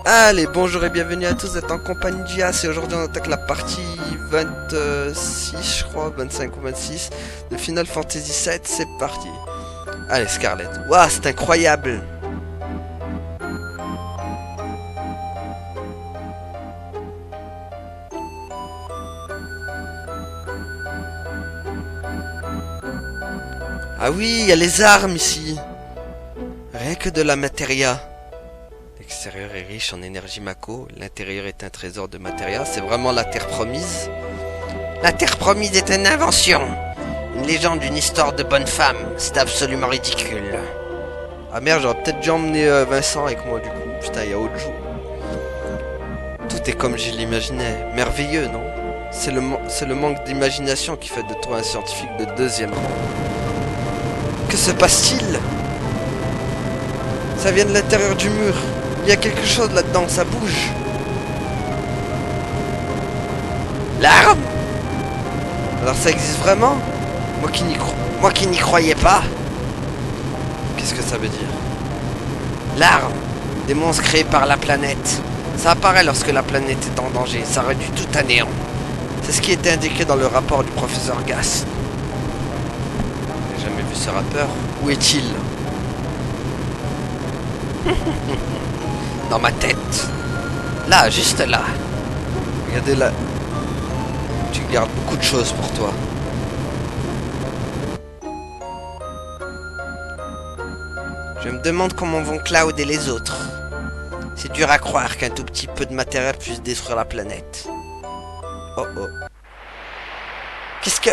Allez, bonjour et bienvenue à tous, vous êtes en compagnie d'Ias et aujourd'hui on attaque la partie 26, je crois, 25 ou 26 de Final Fantasy VII, c'est parti. Allez Scarlet, waouh, c'est incroyable. Ah oui, il y a les armes ici. Rien que de la matéria. L'extérieur est riche en énergie Mako, l'intérieur est un trésor de matéria, c'est vraiment la terre promise. La terre promise est une invention. Une légende, une histoire de bonne femme. C'est absolument ridicule. Ah merde, j'aurais peut-être dû emmener Vincent avec moi du coup. Putain, il y a autre jour. Tout est comme je l'imaginais. Merveilleux, non? C'est le manque d'imagination qui fait de toi un scientifique de deuxième rang. Que se passe-t-il? Ça vient de l'intérieur du mur. Il y a quelque chose là-dedans, ça bouge. L'arme? Alors ça existe vraiment? Moi qui n'y croyais pas. Qu'est-ce que ça veut dire? L'arme, des monstres créés par la planète. Ça apparaît lorsque la planète est en danger, ça réduit tout à néant. C'est ce qui était indiqué dans le rapport du professeur Gas. J'ai jamais vu ce rappeur. Où est-il? Dans ma tête. Là, juste là. Regardez là. Tu gardes beaucoup de choses pour toi. Je me demande comment vont Cloud et les autres. C'est dur à croire qu'un tout petit peu de matériel puisse détruire la planète. Oh oh. Qu'est-ce que...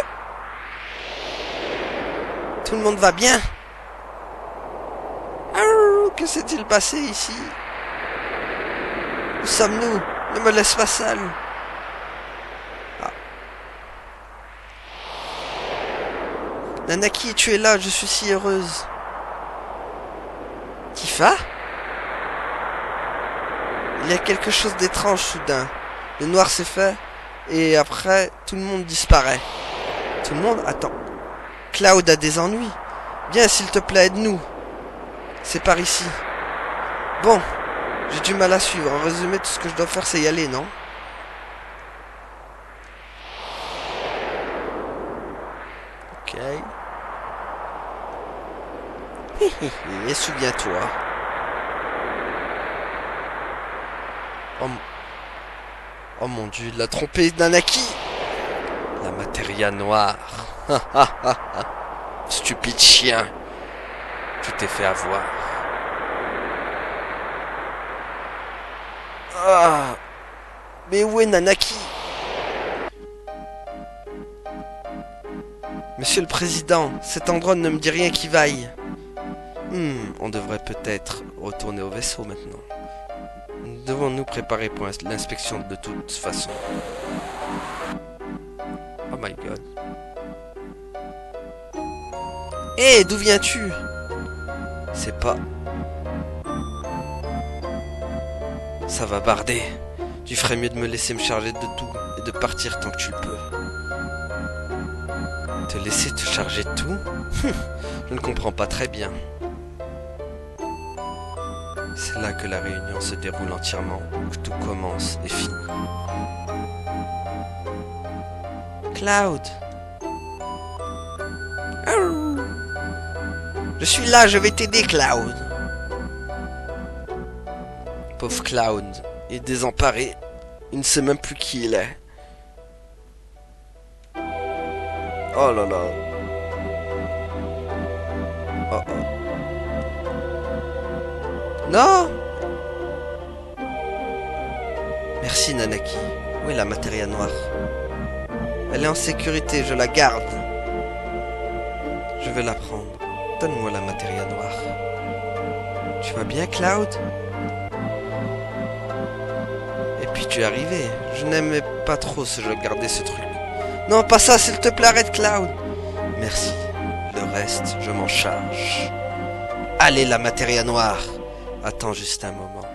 Tout le monde va bien? Oh, que s'est-il passé ici? Où sommes-nous? Ne me laisse pas seul. Ah. Nanaki, tu es là, je suis si heureuse. Tifa? Il y a quelque chose d'étrange soudain. Le noir s'est fait, et après, tout le monde disparaît. Tout le monde? Attends. Cloud a des ennuis. Viens, s'il te plaît, aide-nous. C'est par ici. Bon, j'ai du mal à suivre. En résumé, tout ce que je dois faire, c'est y aller, non? Ok. Et souviens-toi. Oh mon dieu, il l'a trompé Nanaki. La matéria noire. Stupide chien. Tu t'es fait avoir. Ah. Mais où est Nanaki? Monsieur le Président, cet endroit ne me dit rien qui vaille. On devrait peut-être retourner au vaisseau maintenant. Nous devons nous préparer pour l'inspection de toute façon. Oh my god. Hé, d'où viens-tu? C'est pas... Ça va barder. Tu ferais mieux de me laisser me charger de tout et de partir tant que tu le peux. Te laisser te charger de tout? Je ne comprends pas très bien. C'est là que la réunion se déroule entièrement, que tout commence et finit. Cloud. Oh. Je suis là, je vais t'aider, Cloud. Pauvre Cloud, il est désemparé. Il ne sait même plus qui il est. Oh là là. Oh oh. Non! Merci Nanaki. Où est la matéria noire? Elle est en sécurité, je la garde. Je vais la prendre. Donne-moi la matéria noire. Tu vas bien, Cloud? Et puis tu es arrivé. Je n'aimais pas trop ce jeu, garder ce truc. Non, pas ça, s'il te plaît, arrête, Cloud. Merci. Le reste, je m'en charge. Allez, la matéria noire. Attends juste un moment.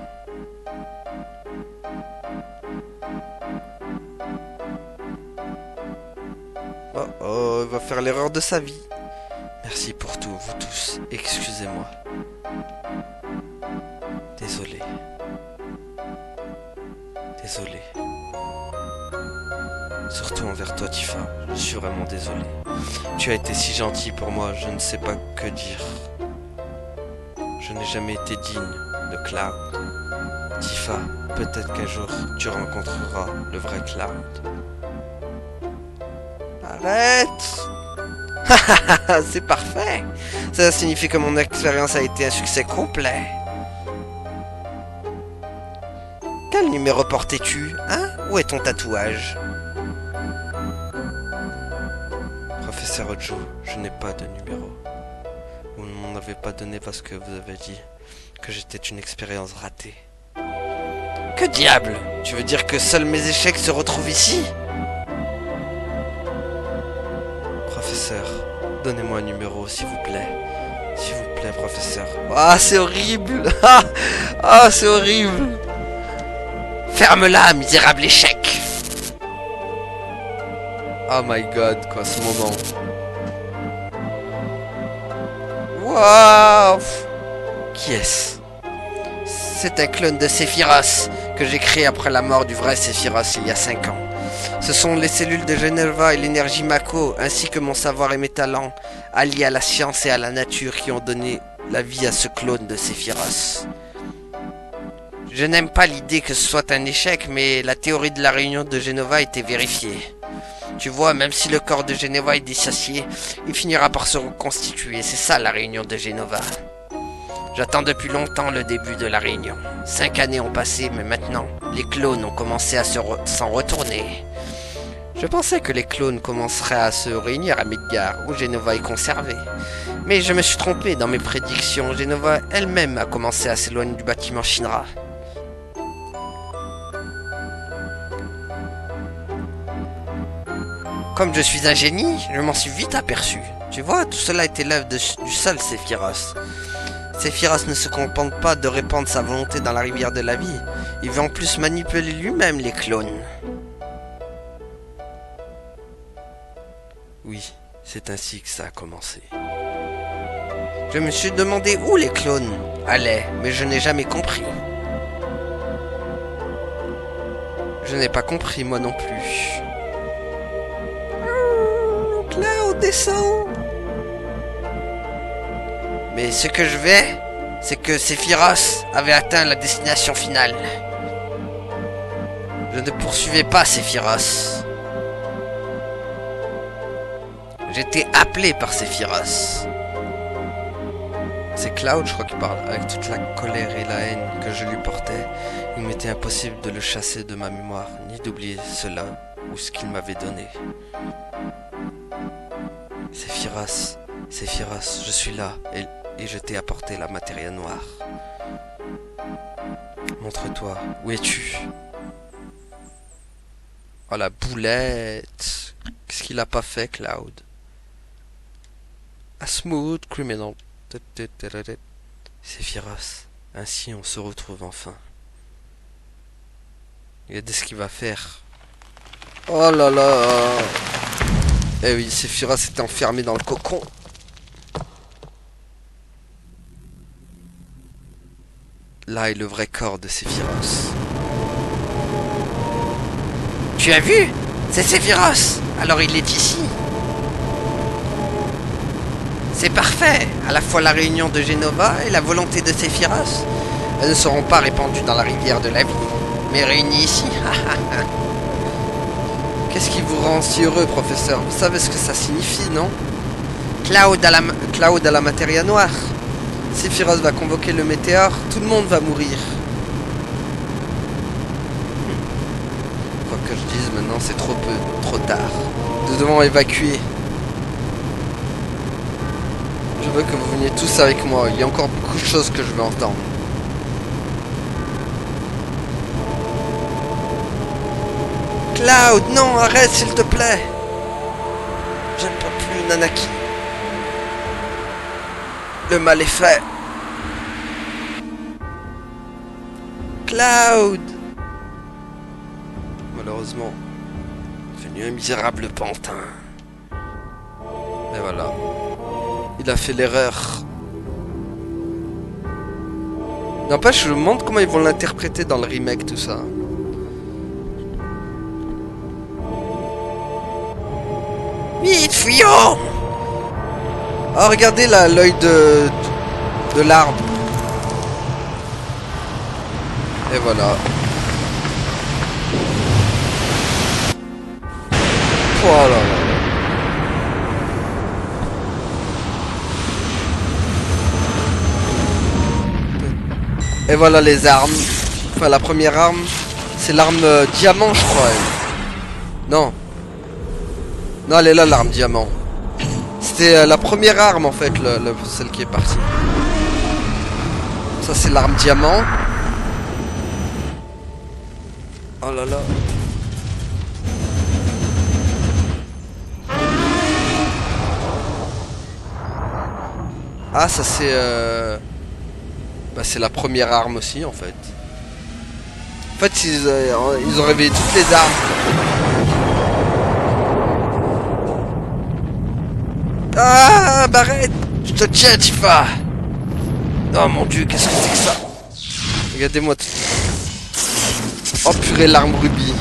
Oh oh, il va faire l'erreur de sa vie. Merci pour tout, vous tous. Excusez-moi. Désolé. désolé. Surtout envers toi, Tifa. Je suis vraiment désolé. Tu as été si gentil pour moi, je ne sais pas que dire. Je n'ai jamais été digne de Cloud. Tifa, peut-être qu'un jour tu rencontreras le vrai Cloud. Arrête! C'est parfait! Ça signifie que mon expérience a été un succès complet. Quel numéro portais-tu, hein? Où est ton tatouage? Professeur Ojo, je n'ai pas de numéro. Vous ne m'en avez pas donné parce que vous avez dit que j'étais une expérience ratée. Que diable? Tu veux dire que seuls mes échecs se retrouvent ici? Professeur, donnez-moi un numéro, s'il vous plaît. S'il vous plaît, professeur. Ah, c'est horrible! Ah, c'est horrible! Ferme-la, misérable échec! Oh my god, quoi, ce moment. Waouh! Qui est-ce? C'est un clone de Sephiroth que j'ai créé après la mort du vrai Sephiroth il y a 5 ans. Ce sont les cellules de Genova et l'énergie Mako, ainsi que mon savoir et mes talents, alliés à la science et à la nature, qui ont donné la vie à ce clone de Sephiroth. Je n'aime pas l'idée que ce soit un échec, mais la théorie de la réunion de Genova a été vérifiée. Tu vois, même si le corps de Genova est dissocié, il finira par se reconstituer. C'est ça la réunion de Genova. J'attends depuis longtemps le début de la réunion. 5 années ont passé, mais maintenant, les clones ont commencé à s'en retourner. Je pensais que les clones commenceraient à se réunir à Midgar, où Genova est conservée. Mais je me suis trompé dans mes prédictions. Genova elle-même a commencé à s'éloigner du bâtiment Shinra. Comme je suis un génie, je m'en suis vite aperçu. Tu vois, tout cela était l'œuvre du seul Sephiroth. Sephiroth ne se contente pas de répandre sa volonté dans la rivière de la vie. Il veut en plus manipuler lui-même les clones. Oui, c'est ainsi que ça a commencé. Je me suis demandé où les clones allaient, mais je n'ai jamais compris. Je n'ai pas compris moi non plus. Cloud descend. Mais ce que je vais, c'est que Sephiroth avait atteint la destination finale. Je ne poursuivais pas Sephiroth. J'étais appelé par Sephiroth. C'est Cloud, je crois qu'il parle, avec toute la colère et la haine que je lui portais. Il m'était impossible de le chasser de ma mémoire, ni d'oublier cela ou ce qu'il m'avait donné. Sephiroth, Sephiroth, je suis là et je t'ai apporté la matière noire. Montre-toi, où es-tu? Oh la boulette! Qu'est-ce qu'il a pas fait, Cloud? A smooth criminal. Sephiroth, ainsi on se retrouve enfin. Regardez ce qu'il va faire. Oh là là! Eh oui, Sephiroth s'était enfermé dans le cocon. Là est le vrai corps de Sephiroth. Tu as vu? C'est Sephiroth! Alors il est ici. C'est parfait! À la fois la réunion de Genova et la volonté de Sephiroth. Elles ne seront pas répandues dans la rivière de la vie, mais réunies ici. Qu'est-ce qui vous rend si heureux, professeur? Vous savez ce que ça signifie, non? Cloud à la matière noire. Sephiroth va convoquer le météore, tout le monde va mourir. Quoi que je dise maintenant, c'est trop tard. Nous devons évacuer. Je veux que vous veniez tous avec moi, il y a encore beaucoup de choses que je veux entendre. Cloud, non, arrête s'il te plaît. Je ne peux plus, Nanaki. Le mal est fait. Cloud. Malheureusement, devenu un misérable pantin. Et voilà. Il a fait l'erreur. N'empêche, je me demande comment ils vont l'interpréter dans le remake, tout ça. Vite, fuyons! Oh, regardez là, l'œil de l'arbre. Et voilà. Oh là là. Et voilà les armes. Enfin, la première arme, c'est l'arme diamant, je crois. Non. Non, elle est là, l'arme diamant. C'était la première arme, en fait, celle qui est partie. Ça, c'est l'arme diamant. Oh là là. Ah, ça, c'est... Bah, c'est la première arme aussi, en fait. En fait, ils ont réveillé toutes les armes. Ah, Barrette! Je te tiens, Tifa! Oh mon dieu, qu'est-ce que c'est que ça? Regardez-moi tout. Oh purée, l'arme rubis.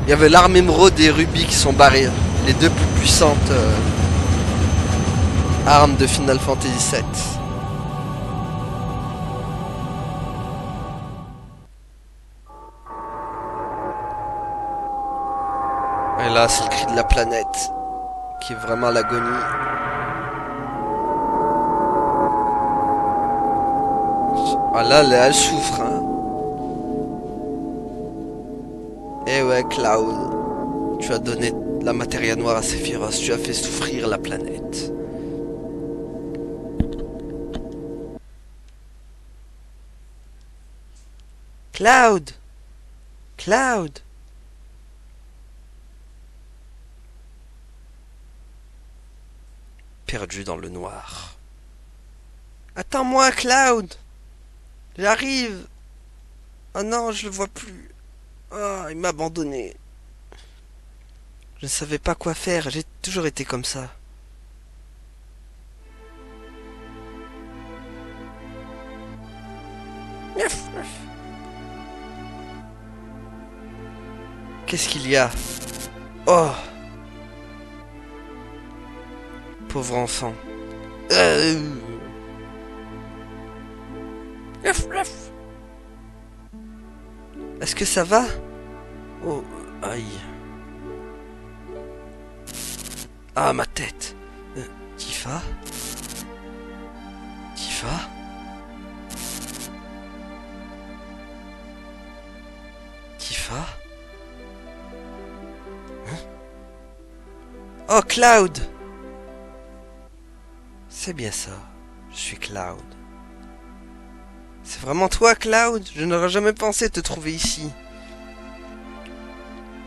Il y avait l'arme émeraude et rubis qui sont barrés. Les deux plus puissantes armes de Final Fantasy VII. Et là, c'est le cri de la planète qui est vraiment à l'agonie. Ah là, elle souffre, hein. Eh ouais, Cloud. Tu as donné la matière noire à Sephiroth. Tu as fait souffrir la planète. Cloud! Cloud! Perdu dans le noir. Attends-moi, Cloud! J'arrive! Oh non, je le vois plus. Oh, il m'a abandonné. Je ne savais pas quoi faire, j'ai toujours été comme ça. Qu'est-ce qu'il y a? Oh! Pauvre enfant. Est-ce que ça va? Oh, aïe. Ah, ma tête. Tifa? Tifa? Tifa? Hein? Oh, Cloud! C'est bien ça. Je suis Cloud. C'est vraiment toi, Cloud? Je n'aurais jamais pensé te trouver ici.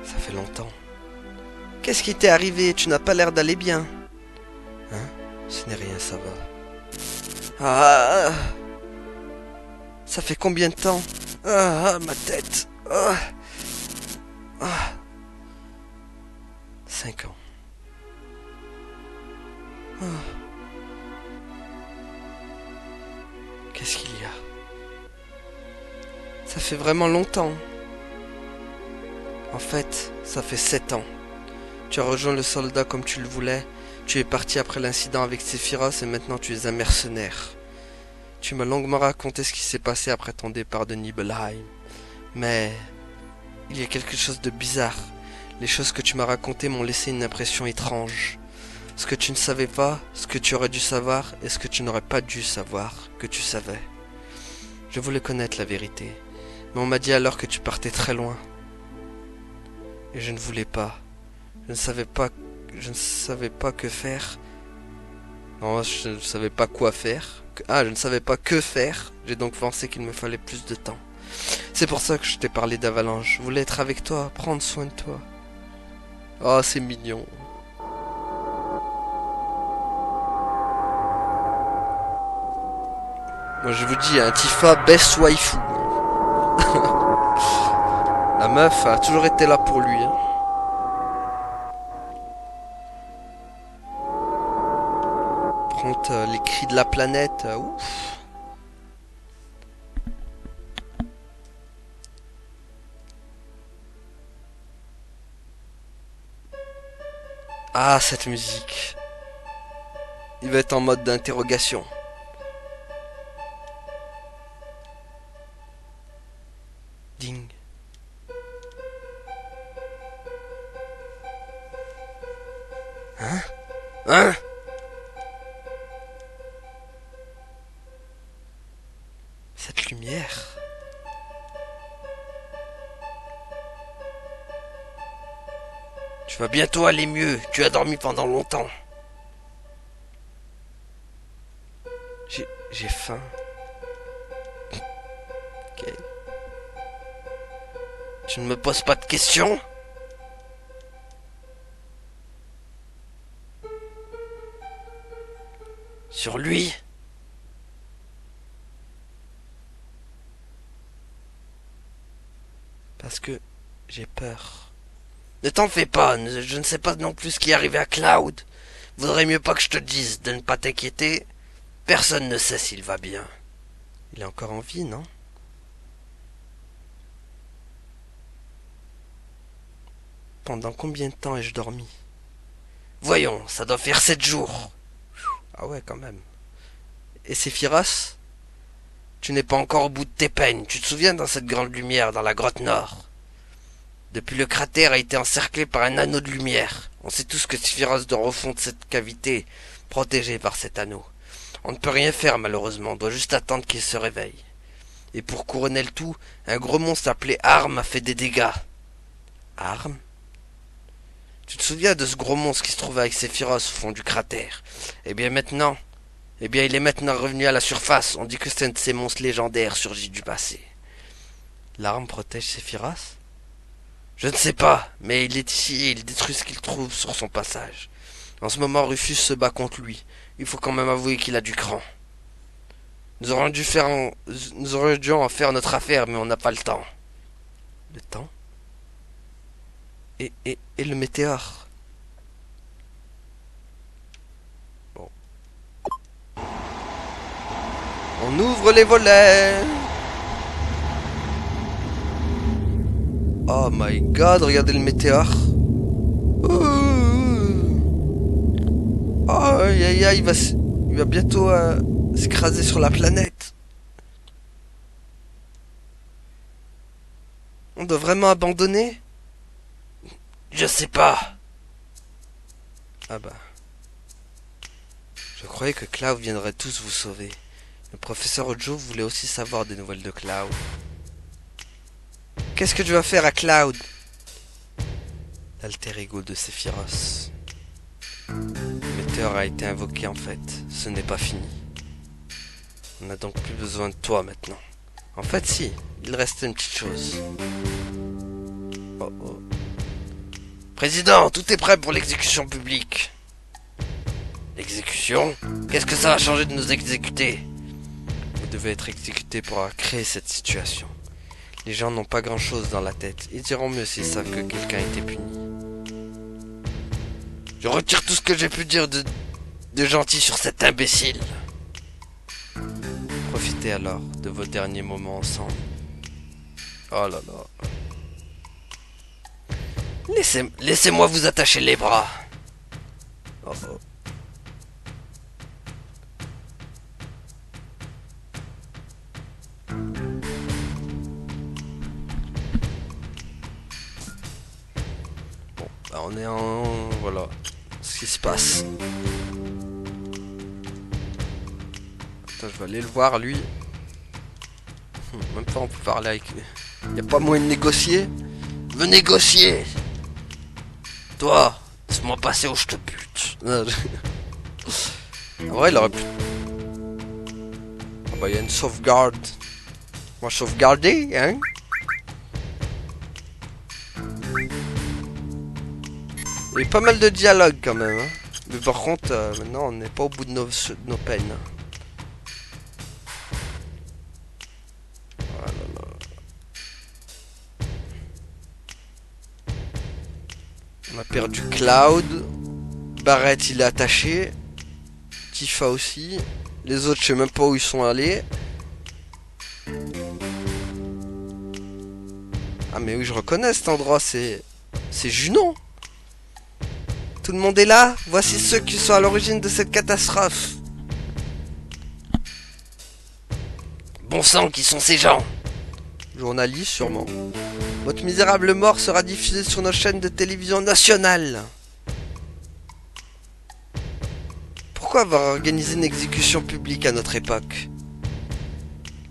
Ça fait longtemps. Qu'est-ce qui t'est arrivé? Tu n'as pas l'air d'aller bien. Hein? Ce n'est rien, ça va. Ah! Ça fait combien de temps? Ah, ma tête. Ah, ah. 5 ans. Ah. Qu'est-ce qu'il y a? Ça fait vraiment longtemps. En fait, ça fait 7 ans. Tu as rejoint le soldat comme tu le voulais. Tu es parti après l'incident avec Sephiroth et maintenant tu es un mercenaire. Tu m'as longuement raconté ce qui s'est passé après ton départ de Nibelheim. Mais il y a quelque chose de bizarre. Les choses que tu m'as racontées m'ont laissé une impression étrange. Ce que tu ne savais pas, ce que tu aurais dû savoir et ce que tu n'aurais pas dû savoir, que tu savais. Je voulais connaître la vérité, mais on m'a dit alors que tu partais très loin. Et je ne voulais pas. Je ne savais pas que faire. Non, je ne savais pas quoi faire. Je ne savais pas que faire. J'ai donc pensé qu'il me fallait plus de temps. C'est pour ça que je t'ai parlé d'Avalanche. Je voulais être avec toi, prendre soin de toi. Oh, c'est mignon. Moi je vous dis, Tifa best waifu. La meuf a toujours été là pour lui. Prendre les cris de la planète. Ouf. Ah, cette musique. Il va être en mode d'interrogation. Ding. Hein? Hein? Cette lumière. Tu vas bientôt aller mieux. Tu as dormi pendant longtemps. J'ai faim. Ok. Tu ne me poses pas de questions? Sur lui? Parce que j'ai peur. Ne t'en fais pas, je ne sais pas non plus ce qui est arrivé à Cloud. Vaudrait mieux pas que je te dise de ne pas t'inquiéter. Personne ne sait s'il va bien. Il est encore en vie, non? Pendant combien de temps ai-je dormi? Voyons, ça doit faire 7 jours. Ah ouais, quand même. Et Sephiroth? Tu n'es pas encore au bout de tes peines. Tu te souviens dans cette grande lumière dans la grotte nord? Depuis le cratère a été encerclé par un anneau de lumière. On sait tous que Sephiroth dort au fond de cette cavité, protégé par cet anneau. On ne peut rien faire malheureusement, on doit juste attendre qu'il se réveille. Et pour couronner le tout, un gros monstre appelé Arm a fait des dégâts. Arm? Tu te souviens de ce gros monstre qui se trouvait avec Sephiroth au fond du cratère? Eh bien, il est maintenant revenu à la surface. On dit que c'est un de ces monstres légendaires surgis du passé. L'arme protège Sephiroth? Je ne sais pas, mais il est ici et il détruit ce qu'il trouve sur son passage. En ce moment, Rufus se bat contre lui. Il faut quand même avouer qu'il a du cran. Nous aurions dû en faire notre affaire, mais on n'a pas le temps. Le temps? Et le météore? Bon. On ouvre les volets. Oh my god, regardez le météore. Oh, aïe aïe aïe, il va bientôt s'écraser sur la planète. On doit vraiment abandonner? Je sais pas. Ah bah. Je croyais que Cloud viendrait tous vous sauver. Le professeur Ojo voulait aussi savoir des nouvelles de Cloud. Qu'est-ce que tu vas faire à Cloud? L'alter ego de Sephiroth. Le météore a été invoqué en fait. Ce n'est pas fini. On n'a donc plus besoin de toi maintenant. En fait si, il reste une petite chose. Oh oh. Président, tout est prêt pour l'exécution publique. L'exécution? Qu'est-ce que ça va changer de nous exécuter? Vous devez être exécuté pour avoir créé cette situation. Les gens n'ont pas grand-chose dans la tête. Ils diront mieux s'ils savent que quelqu'un a été puni. Je retire tout ce que j'ai pu dire de gentil sur cet imbécile. Profitez alors de vos derniers moments ensemble. Oh là là. Laissez-moi vous attacher les bras. Oh oh. Bon, bah on est en... Voilà. Ce qui se passe. Attends, je vais aller le voir lui. Même pas on peut parler avec lui. Y a pas moyen de négocier? Veux négocier? Toi, laisse-moi passer ou je te bute. En vrai, il aurait pu... Ah bah, il y a une sauvegarde. On va sauvegarder, hein? Il y a eu pas mal de dialogue quand même, hein? Mais par contre, maintenant, on n'est pas au bout de nos peines. Hein. On a perdu Cloud. Barrett il est attaché. Tifa aussi. Les autres je sais même pas où ils sont allés. Ah mais oui je reconnais cet endroit, c'est Junon. Tout le monde est là? Voici ceux qui sont à l'origine de cette catastrophe. Bon sang, qui sont ces gens? Journaliste, sûrement. Votre misérable mort sera diffusée sur nos chaînes de télévision nationales. Pourquoi avoir organisé une exécution publique à notre époque?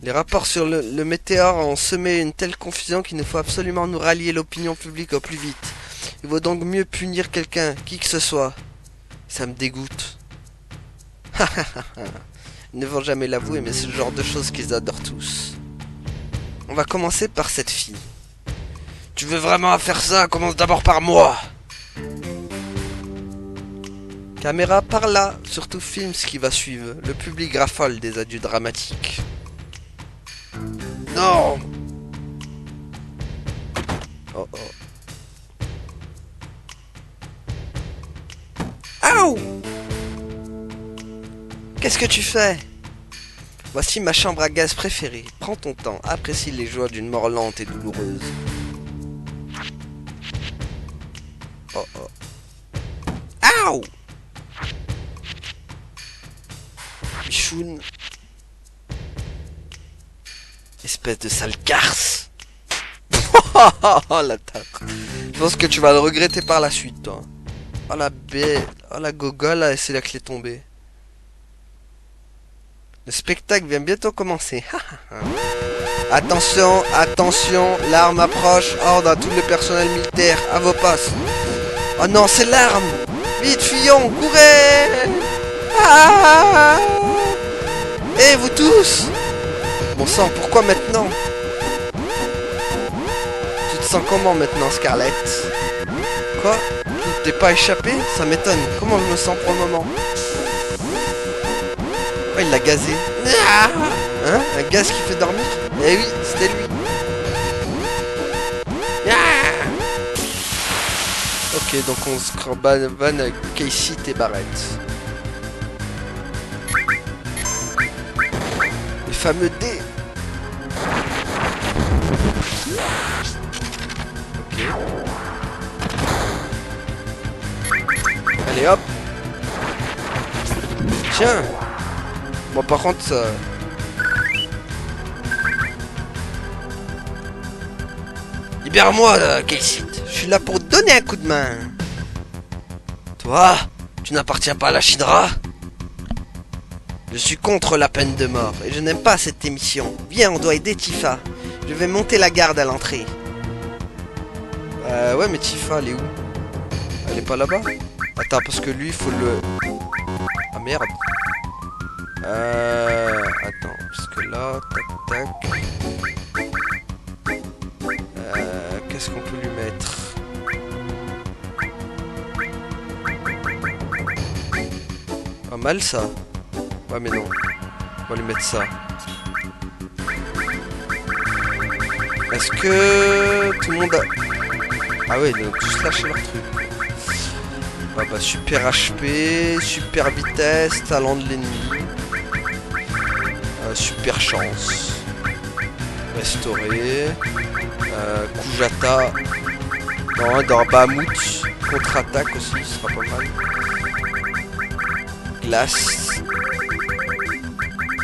Les rapports sur le météore ont semé une telle confusion qu'il nous faut absolument nous rallier l'opinion publique au plus vite. Il vaut donc mieux punir quelqu'un, qui que ce soit. Ça me dégoûte. Ils ne vont jamais l'avouer, mais c'est le genre de choses qu'ils adorent tous. On va commencer par cette fille. Tu veux vraiment faire ça? Commence d'abord par moi. Caméra par là, surtout filme ce qui va suivre. Le public raffole des adieux dramatiques. Non! Oh oh. Aouh! Qu'est-ce que tu fais? Voici ma chambre à gaz préférée. Prends ton temps, apprécie les joies d'une mort lente et douloureuse. Oh oh. Aouh! Bichoun. Espèce de sale garce. Oh la tape. Je pense que tu vas le regretter par la suite, toi. Oh la bête. Oh la gogole, là, c'est la clé tombée. Le spectacle vient bientôt commencer. Attention, attention, l'arme approche. Ordre à tout le personnel militaire, à vos postes. Oh non, c'est l'arme. Vite, fuyons, courez. Ah. Eh, vous tous. Bon sang, pourquoi maintenant? Tu te sens comment maintenant, Scarlett? Quoi? Tu t'es pas échappé? Ça m'étonne. Comment je me sens pour le moment? Oh, il l'a gazé. Hein? Un gaz qui fait dormir? Eh oui, c'était lui. Ok, donc on se van avec Casey et Barrett. Les fameux dés. Ok. Allez hop. Tiens. Bon par contre ça... Libère-moi là, Casey. Je suis là pour te donner un coup de main. Toi, tu n'appartiens pas à la Shidra? Je suis contre la peine de mort et je n'aime pas cette émission. Viens, on doit aider Tifa. Je vais monter la garde à l'entrée. Ouais, mais Tifa, elle est où? Elle est pas là-bas? Attends, parce que lui, il faut le... Ah merde. Attends, parce que là, tac, tac. Qu'est-ce qu'on peut lui mettre? Pas mal ça. Ouais mais non. On va lui mettre ça. Est-ce que tout le monde a... Ah ouais, ils ont tous lâché leur truc. Ah bah super HP, super vitesse, talent de l'ennemi. Super chance. Restaurer. Kujata. Non, dans Bahamut. Contre-attaque aussi, ce sera pas mal. Glace.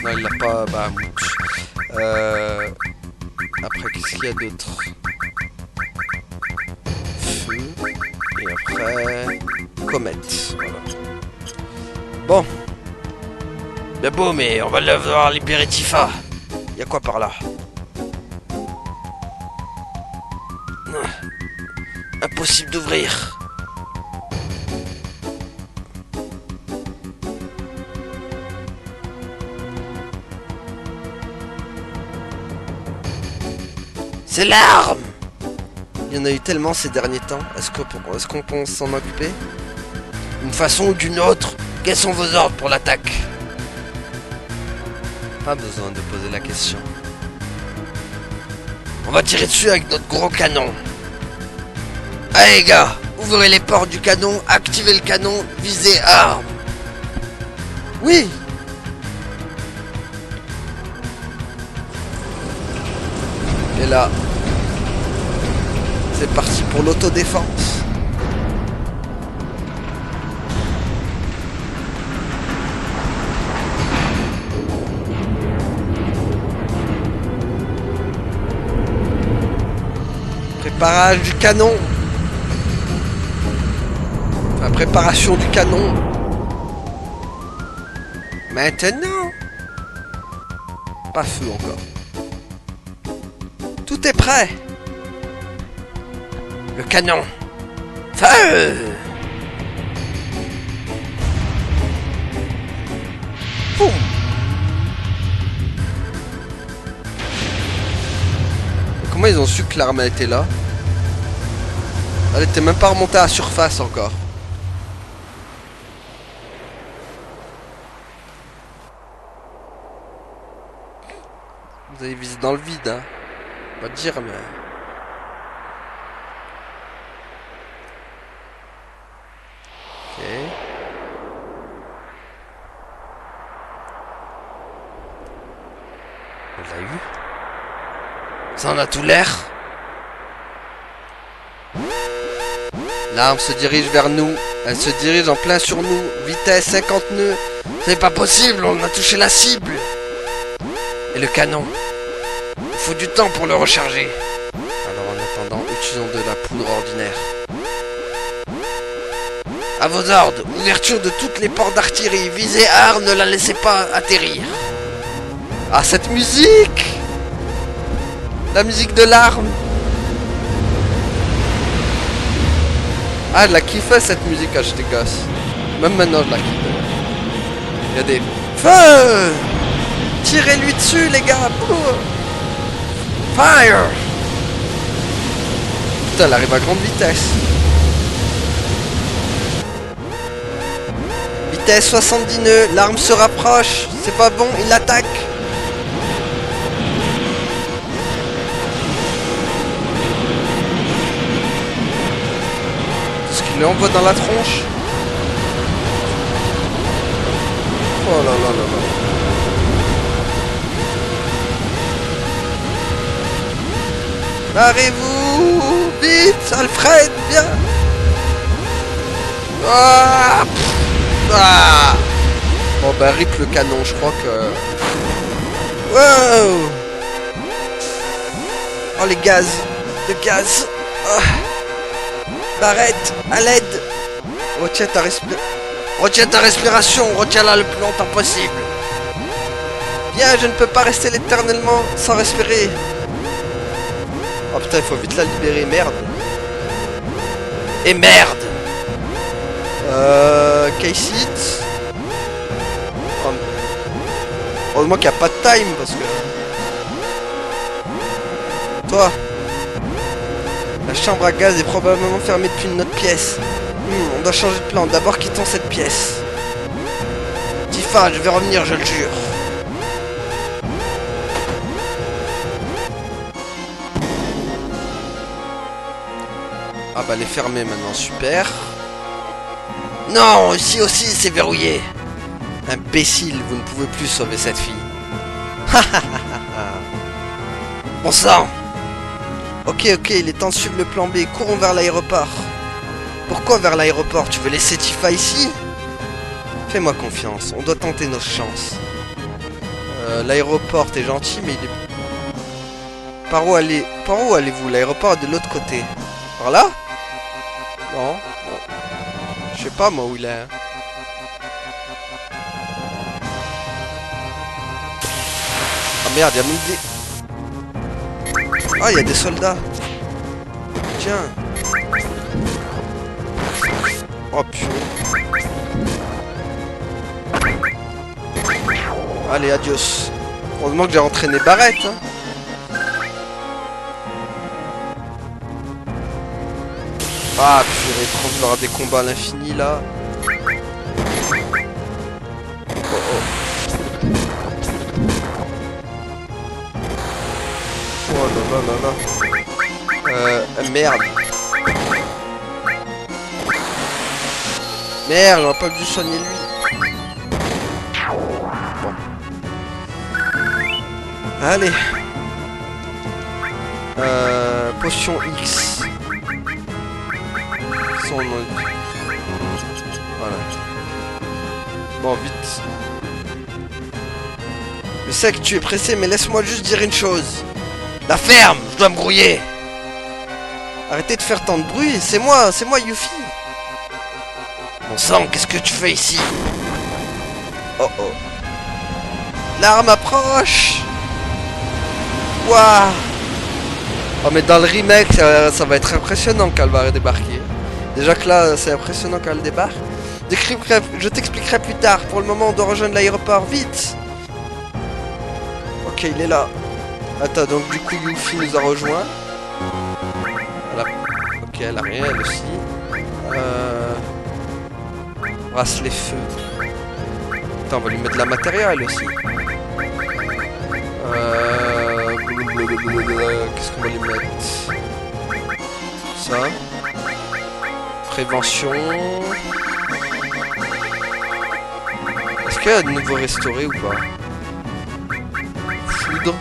Non, il l'a pas Bahamut. Après, qu'est-ce qu'il y a d'autre? Feu. Et après... Comète. Voilà. Bon. Bien beau, mais on va devoir libérer Tifa. Y a quoi par là? Impossible d'ouvrir. C'est l'arme. Il y en a eu tellement ces derniers temps. Est-ce qu'on pense s'en occuper? D'une façon ou d'une autre, quels sont vos ordres pour l'attaque? Pas besoin de poser la question. On va tirer dessus avec notre gros canon. Allez gars, ouvrez les portes du canon, activez le canon, visez arme. Oui. Et là, c'est parti pour l'autodéfense. Préparation du canon. La préparation du canon. Maintenant. Pas feu encore. Tout est prêt. Le canon. Feu! Boum. Comment ils ont su que l'arme était là? Elle était même pas remontée à la surface encore. Vous avez visé dans le vide, hein. On va te dire, mais... Ok. On l'a eu. Ça en a tout l'air. L'arme se dirige vers nous. Elle se dirige en plein sur nous. Vitesse 50 nœuds. C'est pas possible, on a touché la cible. Et le canon. Il faut du temps pour le recharger. Alors en attendant, utilisons de la poudre ordinaire. À vos ordres, ouverture de toutes les portes d'artillerie. Visez hard, ne la laissez pas atterrir. Ah, cette musique! La musique de l'arme! Ah, je la kiffais cette musique quand j'étais gosse. Même maintenant, je la kiffe. Il y a des... Feu! Tirez-lui dessus, les gars! Fire! Putain, elle arrive à grande vitesse. Vitesse 70 nœuds, l'arme se rapproche. C'est pas bon, il attaque. Est-ce qu'il lui envoie dans la tronche? Oh là là là là. Barrez-vous! Vite! Alfred, viens! Ah, ah. Bon bah rip le canon, je crois que... Wow! Oh les gaz! Le gaz! Ah. Barrette! À l'aide! Retiens ta respiration! Retiens-la le plus longtemps possible! Viens, je ne peux pas rester éternellement sans respirer! Oh putain, il faut vite la libérer, merde! Et merde! K-Sit. Oh, heureusement qu'il n'y a pas de time parce que... Toi. La chambre à gaz est probablement fermée depuis une autre pièce. On doit changer de plan. D'abord quittons cette pièce. Tifa, je vais revenir, je le jure. Ah bah elle est fermée maintenant, super. Non, ici aussi c'est verrouillé. Imbécile, vous ne pouvez plus sauver cette fille. Bon sang. Ok, il est temps de suivre le plan B. Courons vers l'aéroport. Pourquoi vers l'aéroport? Tu veux laisser Tifa ici? Fais-moi confiance, on doit tenter nos chances. L'aéroport, t'es gentil, mais il est... Par où allez-vous? L'aéroport est de l'autre côté. Par là? Non. Je sais pas moi où il est. Ah merde, il y a même des... Ah, il y a des soldats. Tiens. Oh purée. Allez, adios. Heureusement que j'ai entraîné Barrette. Hein. Ah purée, trop de voir des combats à l'infini là. Oh là là là là. Merde. Merde, j'aurais pas dû soigner lui. Bon. Allez. Potion X. Son nom. Voilà. Bon, vite. Je sais que tu es pressé, mais laisse-moi juste dire une chose. La ferme, je dois me grouiller. Arrêtez de faire tant de bruit, c'est moi Yuffie. Bon sang, qu'est-ce que tu fais ici? Oh oh. L'arme approche. Waouh. Oh mais dans le remake, ça va être impressionnant quand elle va débarquer. Déjà que là, c'est impressionnant quand elle débarque. Je t'expliquerai plus tard. Pour le moment, on doit rejoindre l'aéroport. Vite. Ok, il est là. Attends, donc du coup, Yuffie nous a rejoint. Ok, elle a rien, elle aussi. Bracelet feu. Attends, on va lui mettre de la matériel, elle aussi. Qu'est-ce qu'on va lui mettre? Ça. Prévention. Est-ce qu'il y a de nouveau restauré ou pas? Foudre.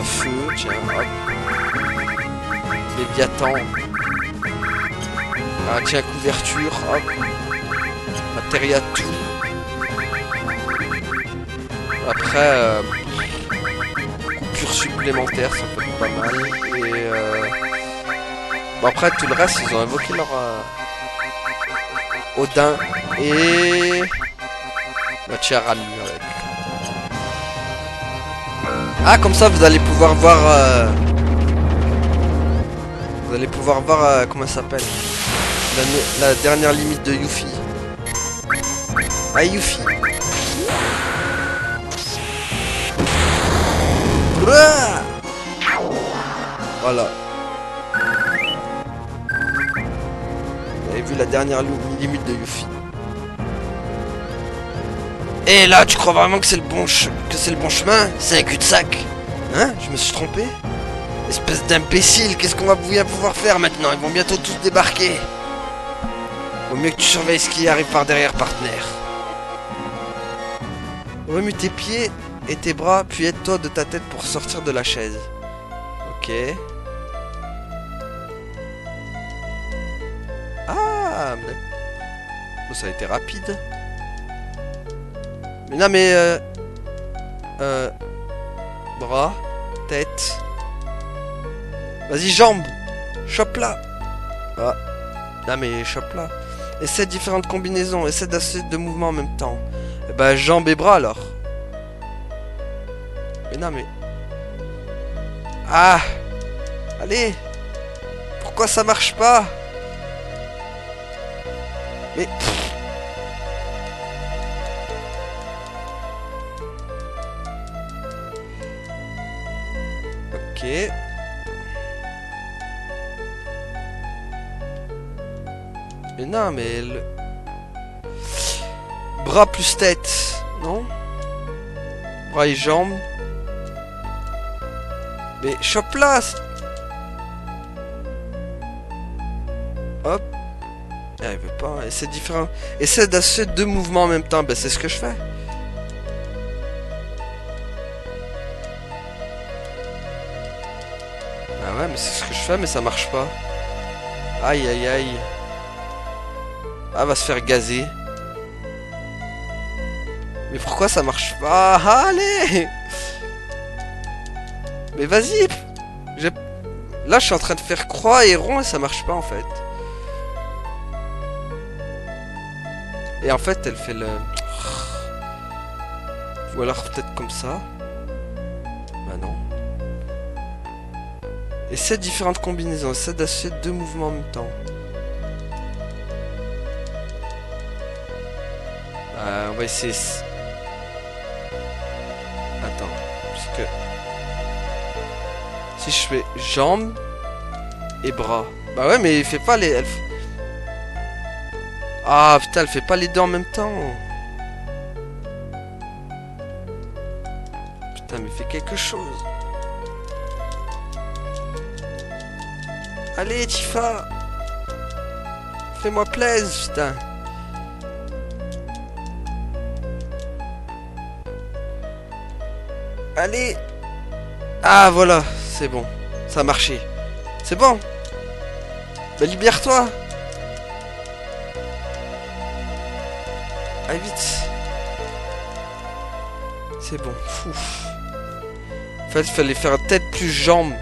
Feu, tiens, hop. Léviathan. Ah tiens, couverture, hop. Matériel tout. Après, coupure supplémentaire, ça peut être pas mal. Et bon, après, tout le reste, ils ont invoqué leur Odin et matière à lui avec. Ah, comme ça, vous allez pouvoir voir... Vous allez pouvoir voir comment ça s'appelle. La dernière limite de Yuffie. Ah, Yuffie. Voilà. Vous avez vu la dernière limite de Yuffie. Et là, tu crois vraiment que c'est le bon chemin? C'est un cul-de-sac. Hein? Je me suis trompé? Espèce d'imbécile, qu'est-ce qu'on va bien pouvoir faire maintenant? Ils vont bientôt tous débarquer. Vaut mieux que tu surveilles ce qui arrive par derrière, partenaire. Remue tes pieds et tes bras, puis aide-toi de ta tête pour sortir de la chaise. Ok. Ah, mais... Bon, ça a été rapide. Mais non, mais... Bras, tête... Vas-y, jambes. Chope là. Ah. Non mais chope là. Essaie différentes combinaisons. Essaie d'assez de mouvements en même temps. Eh ben jambes et bras alors. Mais non mais... Ah. Allez. Pourquoi ça marche pas? Mais... Ok. Mais non, mais le... Bras plus tête, non? Bras et jambes. Mais chope là. Hop. Ah, il veut pas. Et c'est différent. Essaie d'assurer deux mouvements en même temps. Ben c'est ce que je fais. Ah ouais, mais c'est ce que je fais, mais ça marche pas. Aïe aïe aïe. Ah, va se faire gazer. Mais pourquoi ça marche pas? Ah, allez. Mais vas-y. Là, je suis en train de faire croix et rond et ça marche pas en fait. Et en fait, elle fait le... Ou alors peut-être comme ça. Bah non. Essaie différentes combinaisons. Essaie d'associer deux mouvements en même temps. On va essayer... Attends. Parce que... Si je fais jambes et bras. Bah ouais, mais il fait pas les... Ah putain, elle fait pas les deux en même temps. Putain, mais fais quelque chose. Allez, Tifa. Fais-moi plaisir, putain. Allez. Ah, voilà, c'est bon. Ça a marché. C'est bon. Bah, libère-toi. Allez, vite. C'est bon. Ouf. En fait, il fallait faire tête plus jambes.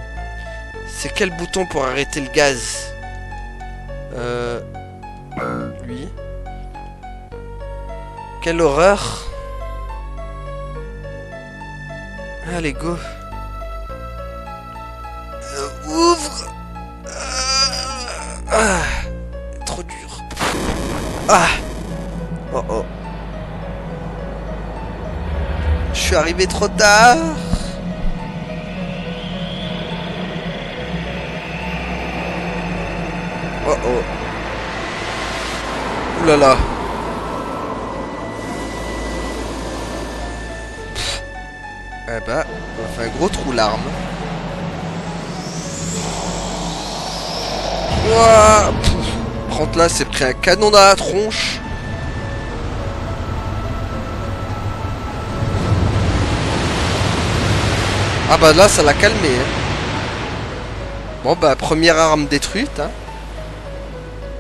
C'est quel bouton pour arrêter le gaz? Lui. Quelle horreur. Allez, go. Ouvre. Trop dur. Ah. Oh oh. Je suis arrivé trop tard. Oh oh. Ouh là là. Eh bah, on fait un gros trou l'arme. Ouah. Prends là, c'est pris un canon dans la tronche. Ah bah là, ça l'a calmé. Hein. Bon bah, première arme détruite. Hein.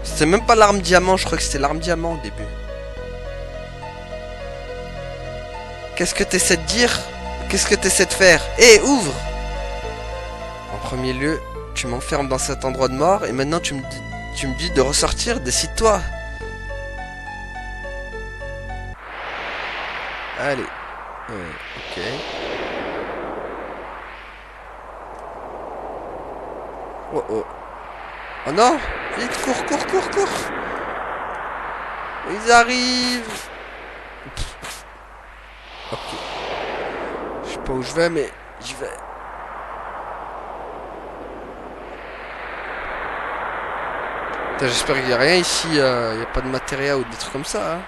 C'était même pas l'arme diamant, je crois que c'était l'arme diamant au début. Qu'est-ce que t'essaies de dire? Qu'est-ce que t'essaies de faire? Hé, ouvre! En premier lieu, tu m'enfermes dans cet endroit de mort et maintenant tu me dis de ressortir, décide-toi. Allez. Ok. Oh oh. Oh non! Vite, cours, cours, cours, cours! Ils arrivent! Ok. Je sais pas où je vais, mais j'y vais. J'espère qu'il n'y a rien ici, il n'y a pas de matériel ou des trucs comme ça. Hein.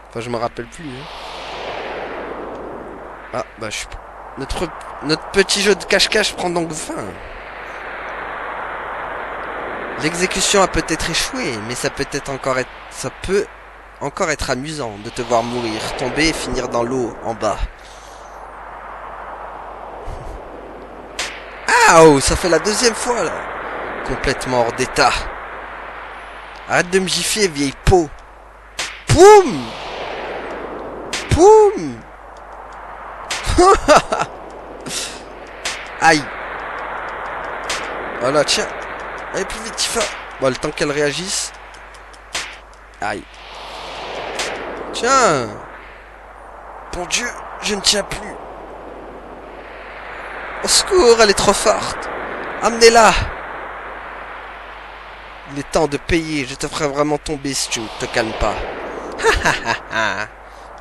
Enfin, je me rappelle plus. Hein. Ah, bah, notre petit jeu de cache-cache prend donc fin. L'exécution a peut-être échoué, mais ça peut encore être amusant de te voir mourir, tomber et finir dans l'eau en bas. Ah, oh, ça fait la deuxième fois là. Complètement hors d'état. Arrête de me gifler, vieille peau. Poum! Poum! Aïe. Voilà, tiens. Allez, plus vite, Tifa. Bon, le temps qu'elle réagisse. Aïe. Tiens. Bon Dieu, je ne tiens plus. Au secours, elle est trop forte. Amenez-la. Il est temps de payer, je te ferai vraiment tomber si tu ne te calmes pas.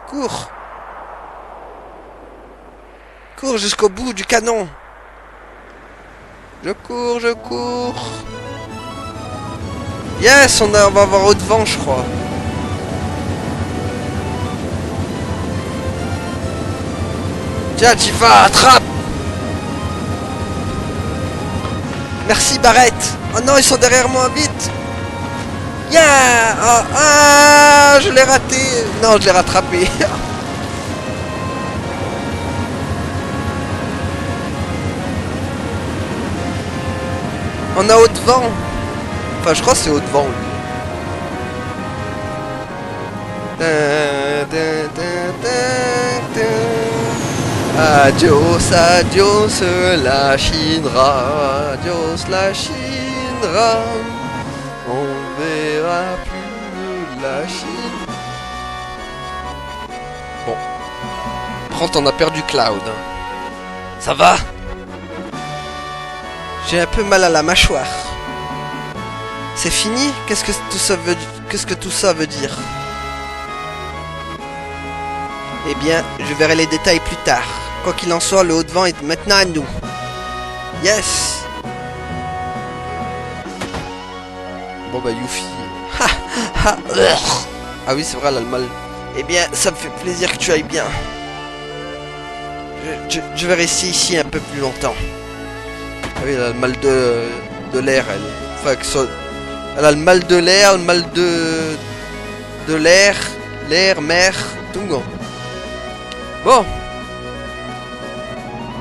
Cours. Cours jusqu'au bout du canon. Je cours, je cours. Yes, on va avoir au devant, je crois. Tiens, Tifa, attrape. Merci, Barrett. Oh non, ils sont derrière moi, vite. Yeah. Oh, ah, je l'ai raté. Non, je l'ai rattrapé. On a au devant. Enfin, je crois que c'est au devant. Adios, adios la Chindra, adios la Chindra. On verra plus la Chine. Bon. Prends, on a perdu Cloud. Ça va? J'ai un peu mal à la mâchoire. C'est fini? Qu'est-ce que tout ça veut dire? Eh bien, je verrai les détails plus tard. Quoi qu'il en soit, le haut-de-vent est maintenant à nous. Yes! Bon bah, Yuffie. Ah oui, c'est vrai, elle a le mal. Eh bien, ça me fait plaisir que tu ailles bien. Je vais rester ici un peu plus longtemps. Ah oui, elle a le mal de l'air, elle. Enfin, elle a le mal de l'air, le mal de l'air, mer, tout bon. Bon.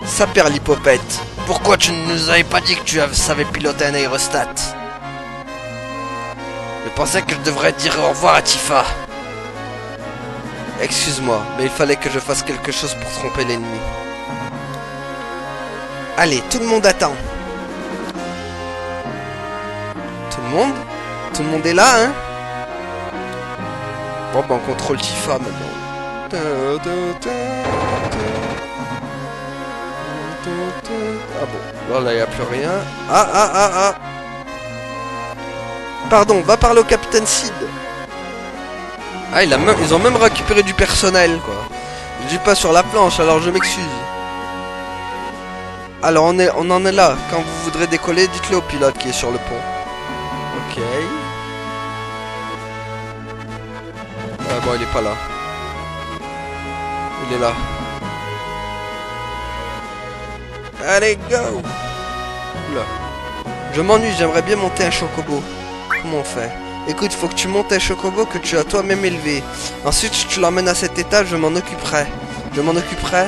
Ça perd l'hypopète. Pourquoi tu ne nous avais pas dit que tu savais piloter un aérostat? Je pensais que je devrais dire au revoir à Tifa. Excuse-moi, mais il fallait que je fasse quelque chose pour tromper l'ennemi. Allez, tout le monde attend. le monde? Tout le monde est là, hein? Bon, bah, on contrôle Tifa maintenant. Ah bon, là, il n'y a plus rien. Ah. Pardon, va parler au Capitaine Sid. Ah, ils ont même récupéré du personnel, quoi. Je suis pas sur la planche, alors je m'excuse. Alors, on en est là. Quand vous voudrez décoller, dites-le au pilote qui est sur le pont. Ok. Ah bon, il est pas là. Il est là. Allez, go! Oula. Je m'ennuie, j'aimerais bien monter un chocobo. Comment on fait? Écoute, faut que tu montes un chocobo que tu as toi-même élevé. Ensuite, tu l'emmènes à cet étage, je m'en occuperai. Je m'en occuperai?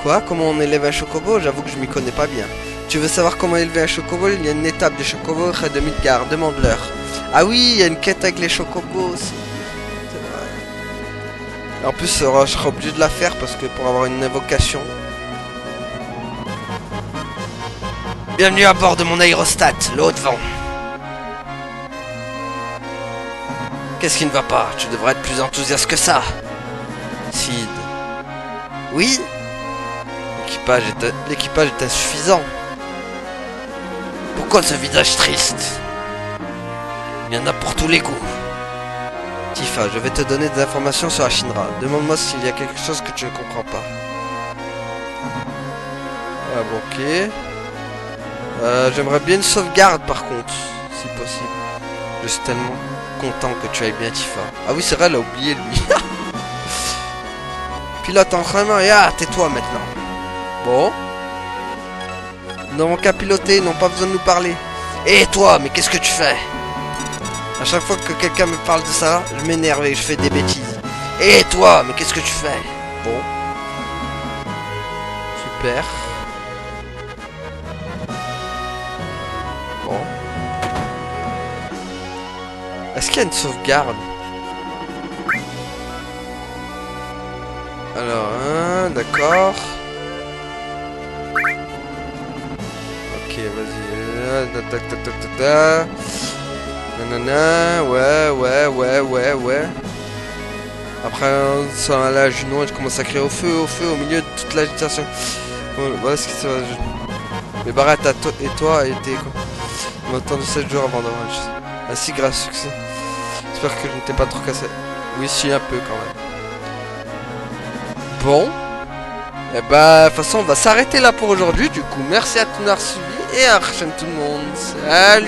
Quoi? Comment on élève un chocobo? J'avoue que je m'y connais pas bien. Tu veux savoir comment élever un chocobo? Il y a une étape de chocobo près de Midgar. Demande-leur. Ah oui, il y a une quête avec les chocobos aussi. En plus, je serai obligé de la faire parce que pour avoir une invocation. Bienvenue à bord de mon aérostat, l'eau devant. Qu'est-ce qui ne va pas? Tu devrais être plus enthousiaste que ça. Sid. Oui? L'équipage est insuffisant. Pourquoi ce visage triste? Il y en a pour tous les goûts. Tifa, je vais te donner des informations sur la Shinra. Demande-moi s'il y a quelque chose que tu ne comprends pas. Ah bon, ok. J'aimerais bien une sauvegarde par contre, si possible. Je suis tellement content que tu ailles bien, Tifa. Ah oui, c'est vrai, elle a oublié lui. Pilote entraînement, et tais-toi maintenant. Bon. Nous n'avons qu'à piloter, ils n'ont pas besoin de nous parler. Et toi, mais qu'est-ce que tu fais? À chaque fois que quelqu'un me parle de ça, je m'énerve et je fais des bêtises. Et toi, mais qu'est-ce que tu fais? Bon. Super. Bon. Est-ce qu'il y a une sauvegarde? Alors, d'accord. Ok, vas-y. Tac. Nanana, ouais. Après, ça là, Junon, je commence à crier au feu, au milieu de toute l'agitation. Voilà ce qui se passe. Mais Barrett et toi étaient quoi? On a attendu 7 jours avant d'avoir une chose. Ainsi, grâce au succès. J'espère que je ne t'ai pas trop cassé. Oui, si, un peu quand même. Bon. Et bah, de toute façon, on va s'arrêter là pour aujourd'hui. Du coup, merci à tous d'avoir suivi et à la prochaine tout le monde. Salut!